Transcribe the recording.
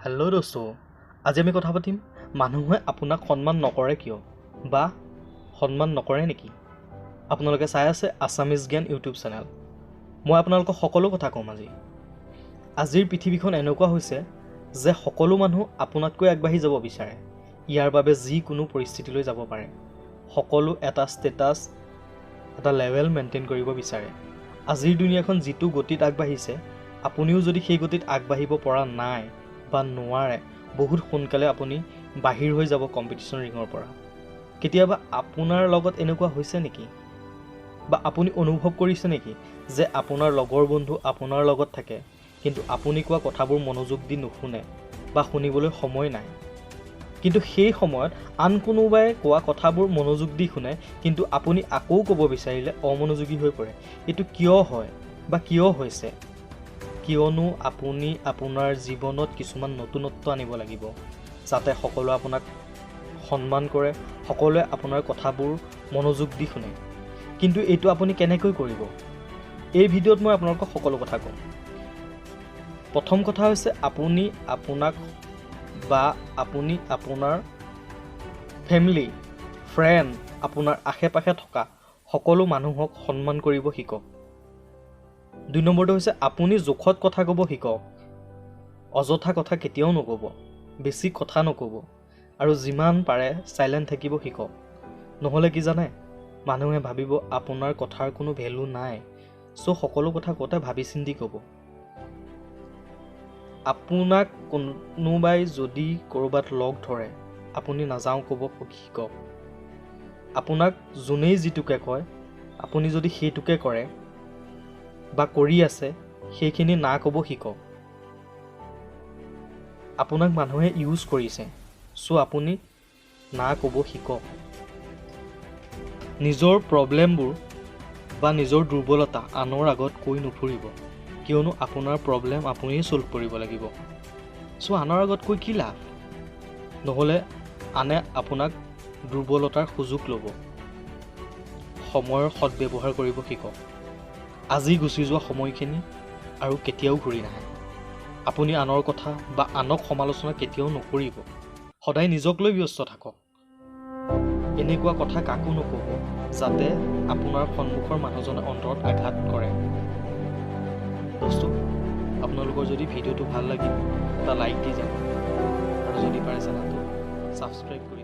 Hello' দোস্ত, আজি আমি কথা পাতিম মানুহে আপোনাক সন্মান নকৰে কিয় বা সন্মান নকৰে নেকি। আপোনালোকে চাই আছে আছামিজ জ্ঞান ইউটিউব চেনেল। মই আপোনালোকক সকলো কথা ক'ম। আজিৰ পৃথিৱীখন এনেকুৱা হৈছে যে সকলো মানুহ আপোনাতকৈ আগবাঢ়ি যাব বিচাৰে। ইয়াৰ বাবে যিকোনো পৰিস্থিতিলৈ যাব পাৰে। সকলো এটা ষ্টেটাছ, এটা লেভেল মেইনটেইন কৰিব বিচাৰে। আজিৰ দুনিয়াখন যিটো গতিত আগবাঢ়িছে, আপুনিও যদি সেই গতিত আগবাঢ়িব পৰা নাই বা নোৱাৰে, বহুত সোনকালে আপুনি বাহিৰ হৈ যাব কম্পিটিশ্যন ৰিঙৰ পৰা। কেতিয়াবা আপোনাৰ লগত এনেকুৱা হৈছে নেকি বা আপুনি অনুভৱ কৰিছে নেকি যে আপোনাৰ লগৰ বন্ধু আপোনাৰ লগত থাকে, কিন্তু আপুনি কোৱা কথাবোৰ মনোযোগ দি নুশুনে বা শুনিবলৈ সময় নাই, কিন্তু সেই সময়ত আন কোনোবাই কোৱা কথাবোৰ মনোযোগ দি শুনে, কিন্তু আপুনি আকৌ ক'ব বিচাৰিলে অমনোযোগী হৈ পৰে। এইটো কিয় হয় বা কিয় হৈছে? কিয়নো আপুনি আপোনাৰ জীৱনত কিছুমান নতুনত্ব আনিব লাগিব, যাতে সকলোৱে আপোনাক সন্মান কৰে, সকলোৱে আপোনাৰ কথাবোৰ মনোযোগ দি শুনে। কিন্তু এইটো আপুনি কেনেকৈ কৰিব? এই ভিডিঅ'ত মই আপোনালোকক সকলো কথা ক'ম। প্ৰথম কথা হৈছে আপুনি আপোনাক বা আপুনি আপোনাৰ ফেমিলি, ফ্ৰেণ্ড, আপোনাৰ আশে পাশে থকা সকলো মানুহক সন্মান কৰিব শিকক। 2 নম্বৰটো হৈছে আপুনি জোখত কথা ক'ব শিকক। অযথা কথা কেতিয়াও নক'ব, বেছি কথা নক'ব, আৰু যিমান পাৰে চাইলেণ্ট থাকিব শিকক। নহ'লে কি জানে, মানুহে ভাবিব আপোনাৰ কথাৰ কোনো ভেলু নাই। সকলো কথা কওঁতে ভাবি চিন্তি ক'ব। আপোনাক কোনোবাই যদি ক'ৰবাত লগ ধৰে, আপুনি নাযাওঁ ক'ব শিকক। আপোনাক যোনেই যিটোকে কয়, আপুনি যদি সেইটোকে কৰে বা কৰি আছে, সেইখিনি না ক'ব শিকক। আপোনাক মানুহে ইউজ কৰিছে, আপুনি না ক'ব শিকক। নিজৰ প্ৰব্লেমবোৰ বা নিজৰ দুৰ্বলতা আনৰ আগত কৈ নুফুৰিব, কিয়নো আপোনাৰ প্ৰব্লেম আপুনিয়ে ছল্ভ কৰিব লাগিব। আনৰ আগত কৈ কি লাভ? নহ'লে আনে আপোনাক দুৰ্বলতাৰ সুযোগ ল'ব। সময়ৰ সদব্যৱহাৰ কৰিব শিকক। আজি গুচি যোৱা সময়খিনি আৰু কেতিয়াও ঘূৰি নাহে। আপুনি আনৰ কথা বা আনক সমালোচনা কেতিয়াও নকৰিব। সদায় নিজক লৈ ব্যস্ত থাকক। এনেকুৱা কথা কাকো নক'ব যাতে আপোনাৰ সন্মুখৰ মানুহজনে অন্তৰত আঘাত কৰে। দোস্ত, আপোনালোকৰ যদি ভিডিঅ'টো ভাল লাগিল, এটা লাইক দি যাব, আৰু যদি পাৰে চেনেলটো ছাবস্ক্ৰাইব কৰি